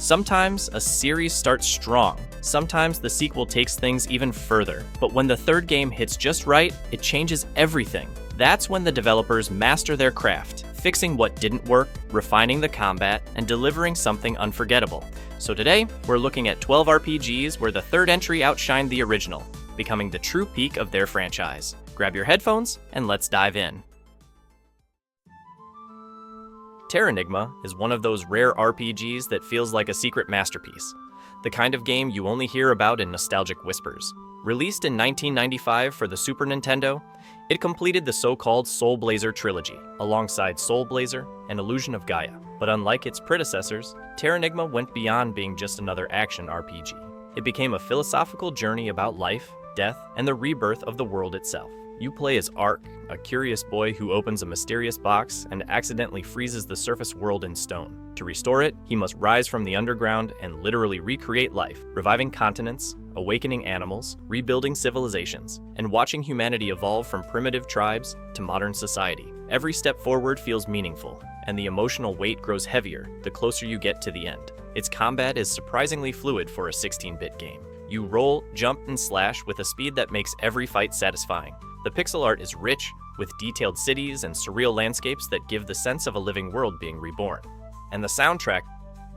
Sometimes a series starts strong. Sometimes the sequel takes things even further. But when the third game hits just right, it changes everything. That's when the developers master their craft, fixing what didn't work, refining the combat, and delivering something unforgettable. So today, we're looking at 12 RPGs where the third entry outshined the original, becoming the true peak of their franchise. Grab your headphones and let's dive in. Terranigma is one of those rare RPGs that feels like a secret masterpiece, the kind of game you only hear about in nostalgic whispers. Released in 1995 for the Super Nintendo, it completed the so-called Soul Blazer trilogy, alongside Soul Blazer and Illusion of Gaia. But unlike its predecessors, Terranigma went beyond being just another action RPG. It became a philosophical journey about life, death, and the rebirth of the world itself. You play as Ark, a curious boy who opens a mysterious box and accidentally freezes the surface world in stone. To restore it, he must rise from the underground and literally recreate life, reviving continents, awakening animals, rebuilding civilizations, and watching humanity evolve from primitive tribes to modern society. Every step forward feels meaningful, and the emotional weight grows heavier the closer you get to the end. Its combat is surprisingly fluid for a 16-bit game. You roll, jump, and slash with a speed that makes every fight satisfying. The pixel art is rich, with detailed cities and surreal landscapes that give the sense of a living world being reborn. And the soundtrack,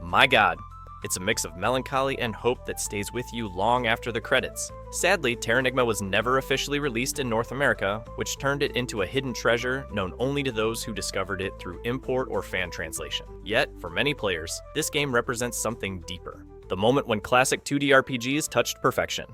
my god, it's a mix of melancholy and hope that stays with you long after the credits. Sadly, Terranigma was never officially released in North America, which turned it into a hidden treasure known only to those who discovered it through import or fan translation. Yet, for many players, this game represents something deeper. The moment when classic 2D RPGs touched perfection.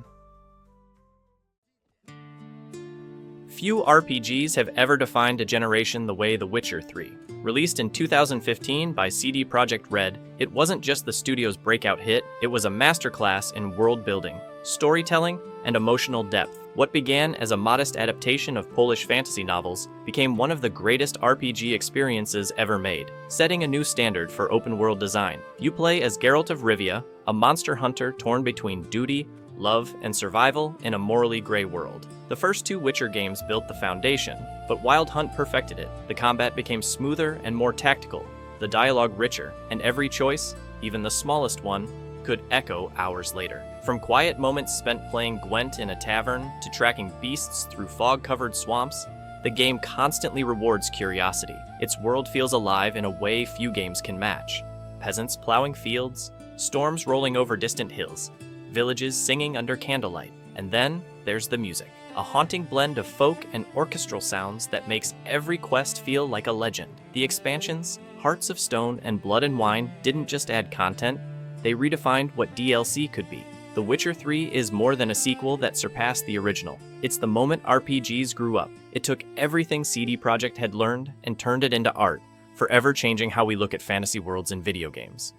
Few RPGs have ever defined a generation the way The Witcher 3. Released in 2015 by CD Projekt Red, it wasn't just the studio's breakout hit, it was a masterclass in world building, storytelling, and emotional depth. What began as a modest adaptation of Polish fantasy novels became one of the greatest RPG experiences ever made, setting a new standard for open-world design. You play as Geralt of Rivia, a monster hunter torn between duty, love, and survival in a morally gray world. The first two Witcher games built the foundation, but Wild Hunt perfected it. The combat became smoother and more tactical, the dialogue richer, and every choice, even the smallest one, could echo hours later. From quiet moments spent playing Gwent in a tavern to tracking beasts through fog-covered swamps, the game constantly rewards curiosity. Its world feels alive in a way few games can match. Peasants plowing fields, storms rolling over distant hills, villages singing under candlelight, and then there's the music. A haunting blend of folk and orchestral sounds that makes every quest feel like a legend. The expansions, Hearts of Stone and Blood and Wine, didn't just add content, they redefined what DLC could be. The Witcher 3 is more than a sequel that surpassed the original. It's the moment RPGs grew up. It took everything CD Projekt had learned and turned it into art, forever changing how we look at fantasy worlds in video games.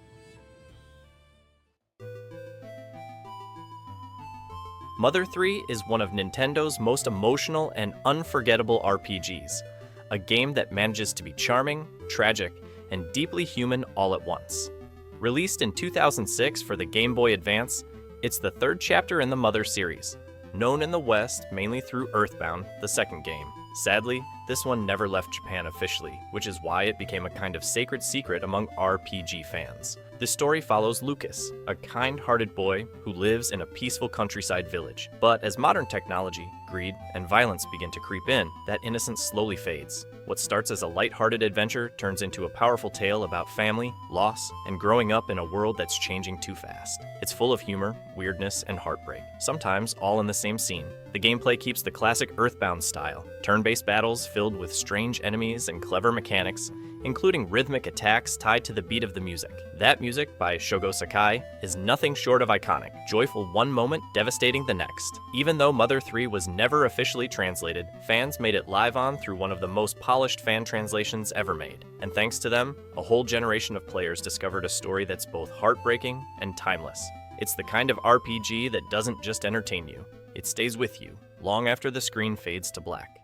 Mother 3 is one of Nintendo's most emotional and unforgettable RPGs, a game that manages to be charming, tragic, and deeply human all at once. Released in 2006 for the Game Boy Advance, it's the third chapter in the Mother series, known in the West mainly through Earthbound, the second game. Sadly, this one never left Japan officially, which is why it became a kind of sacred secret among RPG fans. The story follows Lucas, a kind-hearted boy who lives in a peaceful countryside village. But as modern technology, greed, and violence begin to creep in, that innocence slowly fades. What starts as a light-hearted adventure turns into a powerful tale about family, loss, and growing up in a world that's changing too fast. It's full of humor, weirdness, and heartbreak, sometimes all in the same scene. The gameplay keeps the classic Earthbound style, turn-based battles filled with strange enemies and clever mechanics, including rhythmic attacks tied to the beat of the music. That music, by Shogo Sakai, is nothing short of iconic, joyful one moment, devastating the next. Even though Mother 3 was never officially translated, fans made it live on through one of the most polished fan translations ever made. And thanks to them, a whole generation of players discovered a story that's both heartbreaking and timeless. It's the kind of RPG that doesn't just entertain you, it stays with you, long after the screen fades to black.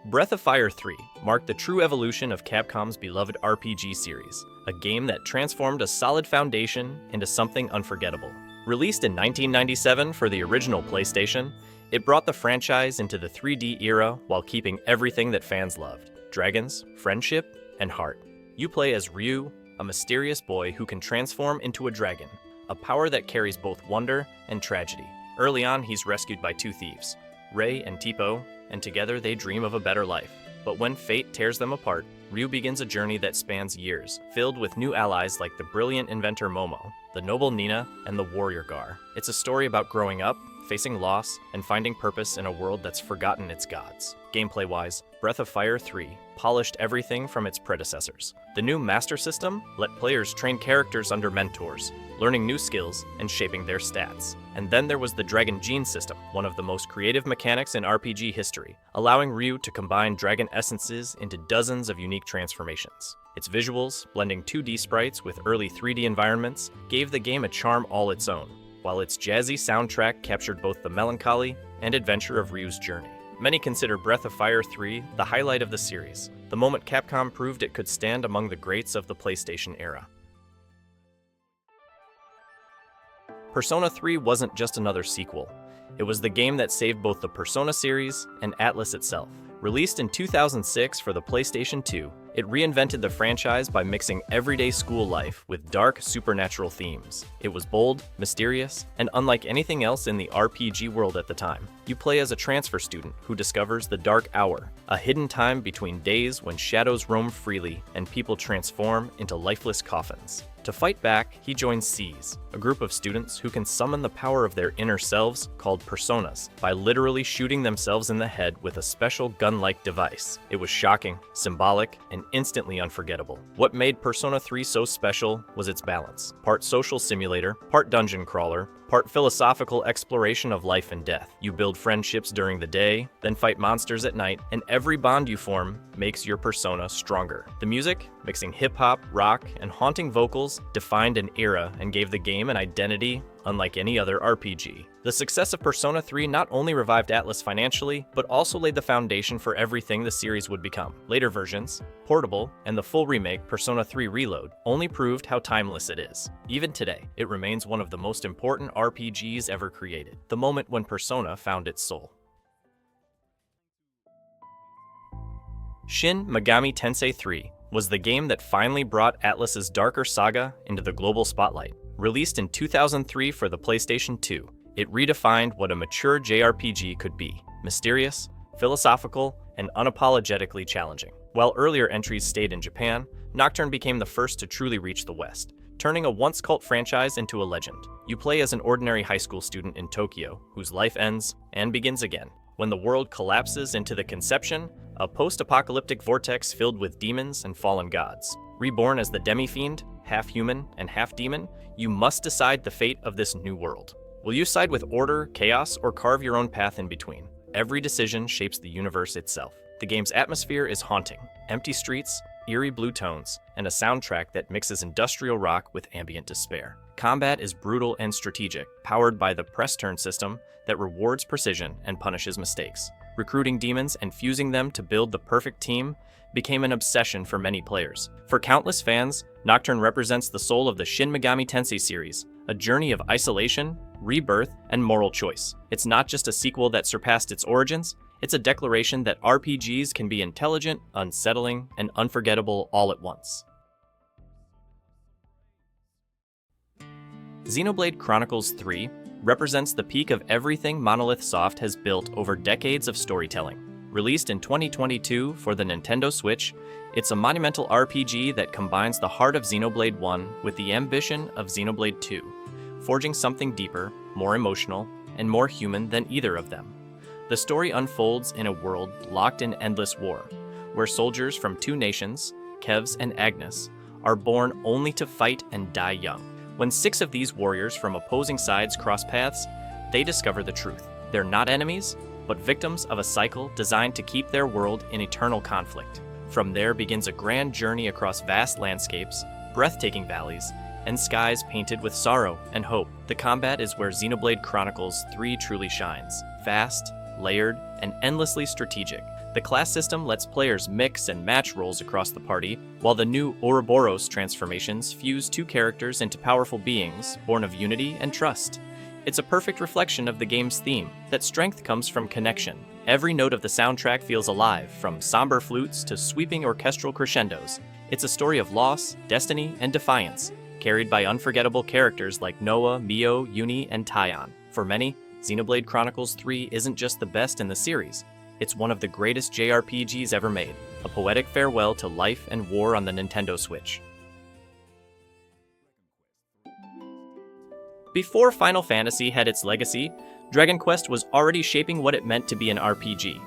Breath of Fire 3 marked the true evolution of Capcom's beloved RPG series, a game that transformed a solid foundation into something unforgettable. Released in 1997 for the original PlayStation, it brought the franchise into the 3D era while keeping everything that fans loved: dragons, friendship, and heart. You play as Ryu, a mysterious boy who can transform into a dragon, a power that carries both wonder and tragedy. Early on, he's rescued by two thieves, Rei and Tipo, and together they dream of a better life. But when fate tears them apart, Ryu begins a journey that spans years, filled with new allies like the brilliant inventor Momo, the noble Nina, and the warrior Gar. It's a story about growing up, facing loss, and finding purpose in a world that's forgotten its gods. Gameplay-wise, Breath of Fire 3 polished everything from its predecessors. The new Master System let players train characters under mentors, learning new skills and shaping their stats. And then there was the Dragon Gene system, one of the most creative mechanics in RPG history, allowing Ryu to combine dragon essences into dozens of unique transformations. Its visuals, blending 2D sprites with early 3D environments, gave the game a charm all its own, while its jazzy soundtrack captured both the melancholy and adventure of Ryu's journey. Many consider Breath of Fire 3 the highlight of the series, the moment Capcom proved it could stand among the greats of the PlayStation era. Persona 3 wasn't just another sequel. It was the game that saved both the Persona series and Atlus itself. Released in 2006 for the PlayStation 2, it reinvented the franchise by mixing everyday school life with dark, supernatural themes. It was bold, mysterious, and unlike anything else in the RPG world at the time. You play as a transfer student who discovers the Dark Hour, a hidden time between days when shadows roam freely and people transform into lifeless coffins. To fight back, he joins SEES, a group of students who can summon the power of their inner selves called personas by literally shooting themselves in the head with a special gun-like device. It was shocking, symbolic, and instantly unforgettable. What made Persona 3 so special was its balance. Part social simulator, part dungeon crawler, part philosophical exploration of life and death. You build friendships during the day, then fight monsters at night, and every bond you form makes your persona stronger. The music, mixing hip-hop, rock, and haunting vocals, defined an era and gave the game an identity unlike any other RPG. The success of Persona 3 not only revived Atlus financially, but also laid the foundation for everything the series would become. Later versions, Portable, and the full remake, Persona 3 Reload, only proved how timeless it is. Even today, it remains one of the most important RPGs ever created, the moment when Persona found its soul. Shin Megami Tensei 3 was the game that finally brought Atlus's darker saga into the global spotlight. Released in 2003 for the PlayStation 2, it redefined what a mature JRPG could be: mysterious, philosophical, and unapologetically challenging. While earlier entries stayed in Japan, Nocturne became the first to truly reach the West, turning a once-cult franchise into a legend. You play as an ordinary high school student in Tokyo, whose life ends and begins again when the world collapses into the conception, a post-apocalyptic vortex filled with demons and fallen gods. Reborn as the demi-fiend, half human and half demon, you must decide the fate of this new world. Will you side with order, chaos, or carve your own path in between? Every decision shapes the universe itself. The game's atmosphere is haunting: empty streets, eerie blue tones, and a soundtrack that mixes industrial rock with ambient despair. Combat is brutal and strategic, powered by the press turn system that rewards precision and punishes mistakes. Recruiting demons and fusing them to build the perfect team became an obsession for many players. For countless fans, Nocturne represents the soul of the Shin Megami Tensei series, a journey of isolation, rebirth, and moral choice. It's not just a sequel that surpassed its origins, it's a declaration that RPGs can be intelligent, unsettling, and unforgettable all at once. Xenoblade Chronicles 3 represents the peak of everything Monolith Soft has built over decades of storytelling. Released in 2022 for the Nintendo Switch, it's a monumental RPG that combines the heart of Xenoblade 1 with the ambition of Xenoblade 2, forging something deeper, more emotional, and more human than either of them. The story unfolds in a world locked in endless war, where soldiers from two nations, Kevs and Agnes, are born only to fight and die young. When 6 of these warriors from opposing sides cross paths, they discover the truth. They're not enemies, but victims of a cycle designed to keep their world in eternal conflict. From there begins a grand journey across vast landscapes, breathtaking valleys, and skies painted with sorrow and hope. The combat is where Xenoblade Chronicles 3 truly shines. Fast, layered, and endlessly strategic. The class system lets players mix and match roles across the party, while the new Ouroboros transformations fuse 2 characters into powerful beings born of unity and trust. It's a perfect reflection of the game's theme, that strength comes from connection. Every note of the soundtrack feels alive, from somber flutes to sweeping orchestral crescendos. It's a story of loss, destiny, and defiance, carried by unforgettable characters like Noah, Mio, Uni, and Taion. For many, Xenoblade Chronicles 3 isn't just the best in the series, it's one of the greatest JRPGs ever made, a poetic farewell to life and war on the Nintendo Switch. Before Final Fantasy had its legacy, Dragon Quest was already shaping what it meant to be an RPG.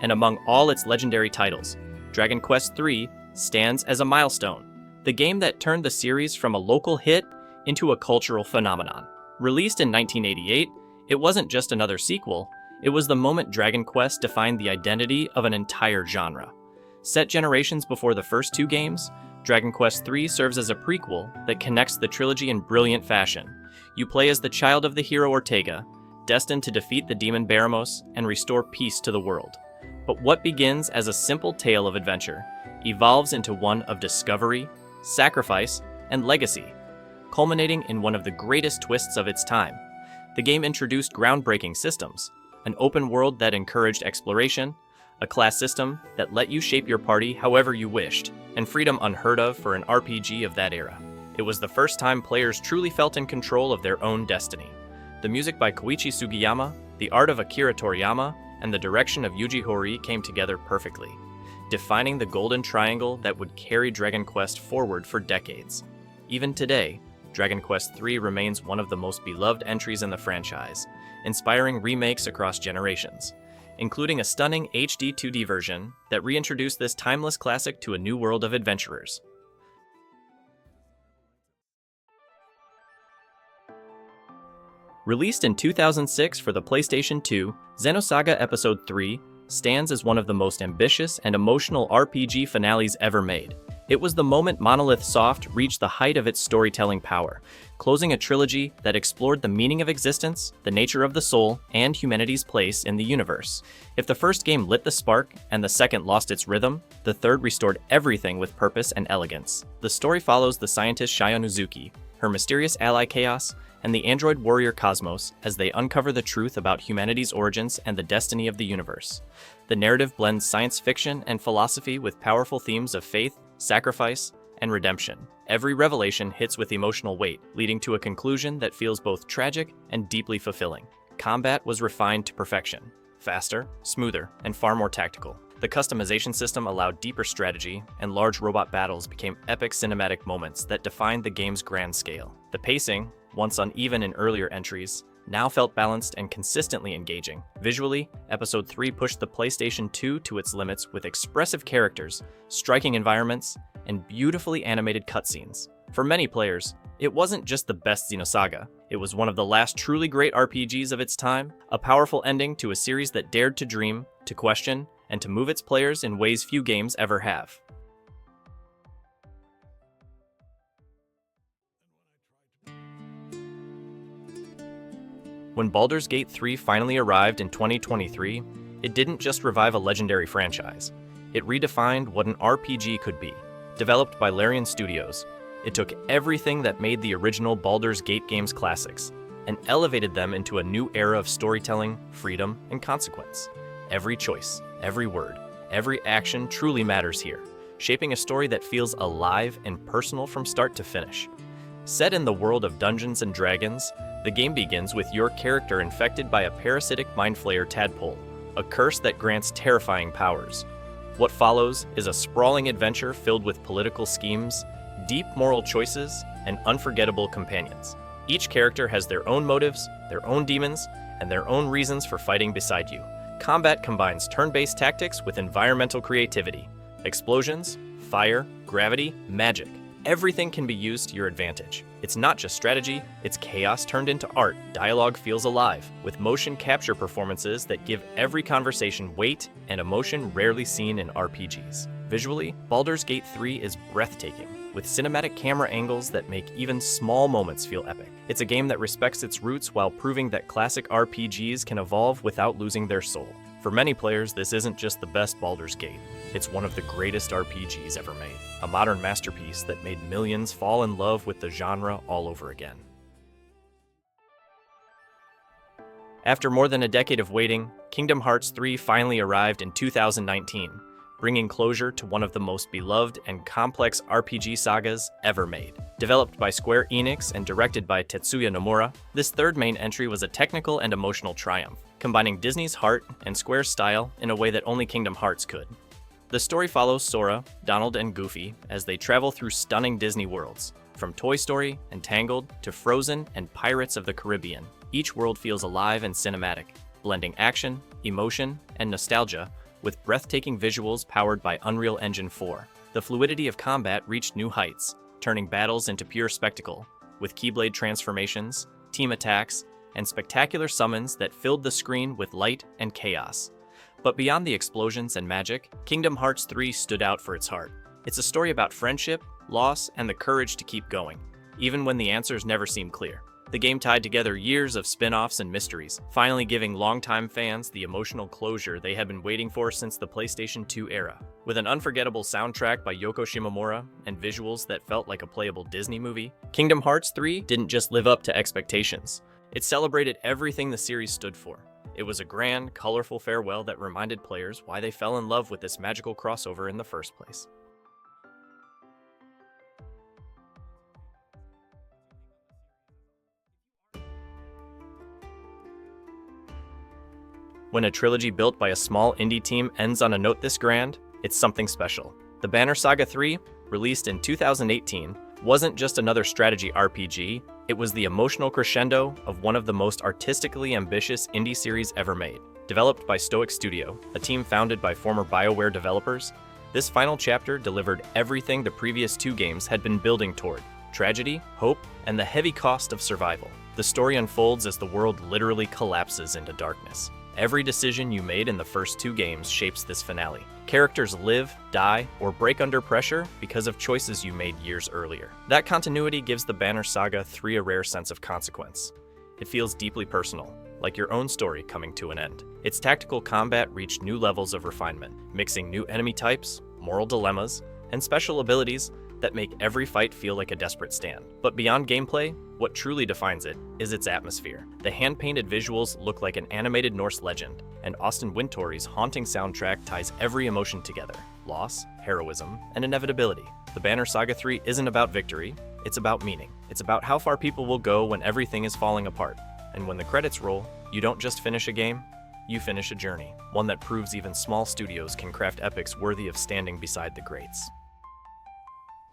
And among all its legendary titles, Dragon Quest III stands as a milestone, the game that turned the series from a local hit into a cultural phenomenon. Released in 1988, it wasn't just another sequel, it was the moment Dragon Quest defined the identity of an entire genre. Set generations before the first two games, Dragon Quest III serves as a prequel that connects the trilogy in brilliant fashion. You play as the child of the hero Ortega, destined to defeat the demon Baramos and restore peace to the world. But what begins as a simple tale of adventure evolves into one of discovery, sacrifice, and legacy, culminating in one of the greatest twists of its time. The game introduced groundbreaking systems, an open world that encouraged exploration, a class system that let you shape your party however you wished, and freedom unheard of for an RPG of that era. It was the first time players truly felt in control of their own destiny. The music by Koichi Sugiyama, the art of Akira Toriyama, and the direction of Yuji Horii came together perfectly, defining the golden triangle that would carry Dragon Quest forward for decades. Even today, Dragon Quest III remains one of the most beloved entries in the franchise, inspiring remakes across generations, including a stunning HD 2D version that reintroduced this timeless classic to a new world of adventurers. Released in 2006 for the PlayStation 2, Xenosaga Episode 3 stands as one of the most ambitious and emotional RPG finales ever made. It was the moment Monolith Soft reached the height of its storytelling power, closing a trilogy that explored the meaning of existence, the nature of the soul, and humanity's place in the universe. If the first game lit the spark and the second lost its rhythm, the third restored everything with purpose and elegance. The story follows the scientist Shion Uzuki, her mysterious ally Chaos, and the android warrior Cosmos as they uncover the truth about humanity's origins and the destiny of the universe. The narrative blends science fiction and philosophy with powerful themes of faith, sacrifice, and redemption. Every revelation hits with emotional weight, leading to a conclusion that feels both tragic and deeply fulfilling. Combat was refined to perfection, faster, smoother, and far more tactical. The customization system allowed deeper strategy, and large robot battles became epic cinematic moments that defined the game's grand scale. The pacing, once uneven in earlier entries, now felt balanced and consistently engaging. Visually, Episode 3 pushed the PlayStation 2 to its limits with expressive characters, striking environments, and beautifully animated cutscenes. For many players, it wasn't just the best Xenosaga, it was one of the last truly great RPGs of its time, a powerful ending to a series that dared to dream, to question, and to move its players in ways few games ever have. When Baldur's Gate 3 finally arrived in 2023, it didn't just revive a legendary franchise. It redefined what an RPG could be. Developed by Larian Studios, it took everything that made the original Baldur's Gate games classics and elevated them into a new era of storytelling, freedom, and consequence. Every choice, every word, every action truly matters here, shaping a story that feels alive and personal from start to finish. Set in the world of Dungeons and Dragons, the game begins with your character infected by a parasitic mind flayer tadpole, a curse that grants terrifying powers. What follows is a sprawling adventure filled with political schemes, deep moral choices, and unforgettable companions. Each character has their own motives, their own demons, and their own reasons for fighting beside you. Combat combines turn-based tactics with environmental creativity. Explosions, fire, gravity, magic. Everything can be used to your advantage. It's not just strategy, it's chaos turned into art. Dialogue feels alive, with motion capture performances that give every conversation weight and emotion rarely seen in RPGs. Visually, Baldur's Gate 3 is breathtaking, with cinematic camera angles that make even small moments feel epic. It's a game that respects its roots while proving that classic RPGs can evolve without losing their soul. For many players, this isn't just the best Baldur's Gate. It's one of the greatest RPGs ever made, a modern masterpiece that made millions fall in love with the genre all over again. After more than a decade of waiting, Kingdom Hearts 3 finally arrived in 2019, bringing closure to one of the most beloved and complex RPG sagas ever made. Developed by Square Enix and directed by Tetsuya Nomura, this third main entry was a technical and emotional triumph, combining Disney's heart and Square's style in a way that only Kingdom Hearts could. The story follows Sora, Donald, and Goofy as they travel through stunning Disney worlds, from Toy Story and Tangled to Frozen and Pirates of the Caribbean. Each world feels alive and cinematic, blending action, emotion, and nostalgia with breathtaking visuals powered by Unreal Engine 4. The fluidity of combat reached new heights, turning battles into pure spectacle, with Keyblade transformations, team attacks, and spectacular summons that filled the screen with light and chaos. But beyond the explosions and magic, Kingdom Hearts 3 stood out for its heart. It's a story about friendship, loss, and the courage to keep going, even when the answers never seem clear. The game tied together years of spin-offs and mysteries, finally giving longtime fans the emotional closure they had been waiting for since the PlayStation 2 era. With an unforgettable soundtrack by Yoko Shimomura and visuals that felt like a playable Disney movie, Kingdom Hearts 3 didn't just live up to expectations. It celebrated everything the series stood for. It was a grand, colorful farewell that reminded players why they fell in love with this magical crossover in the first place. When a trilogy built by a small indie team ends on a note this grand, it's something special. The Banner Saga 3, released in 2018, wasn't just another strategy RPG, it was the emotional crescendo of one of the most artistically ambitious indie series ever made. Developed by Stoic Studio, a team founded by former BioWare developers, this final chapter delivered everything the previous two games had been building toward: tragedy, hope, and the heavy cost of survival. The story unfolds as the world literally collapses into darkness. Every decision you made in the first two games shapes this finale. Characters live, die, or break under pressure because of choices you made years earlier. That continuity gives the Banner Saga 3 a rare sense of consequence. It feels deeply personal, like your own story coming to an end. Its tactical combat reached new levels of refinement, mixing new enemy types, moral dilemmas, and special abilities that make every fight feel like a desperate stand. But beyond gameplay, what truly defines it is its atmosphere. The hand-painted visuals look like an animated Norse legend, and Austin Wintory's haunting soundtrack ties every emotion together: loss, heroism, and inevitability. The Banner Saga 3 isn't about victory, it's about meaning. It's about how far people will go when everything is falling apart. And when the credits roll, you don't just finish a game, you finish a journey, one that proves even small studios can craft epics worthy of standing beside the greats.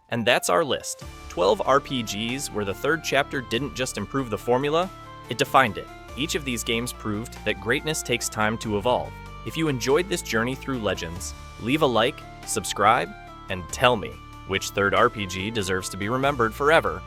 And that's our list. 12 RPGs where the third chapter didn't just improve the formula, it defined it. Each of these games proved that greatness takes time to evolve. If you enjoyed this journey through Legends, leave a like, subscribe, and tell me which third RPG deserves to be remembered forever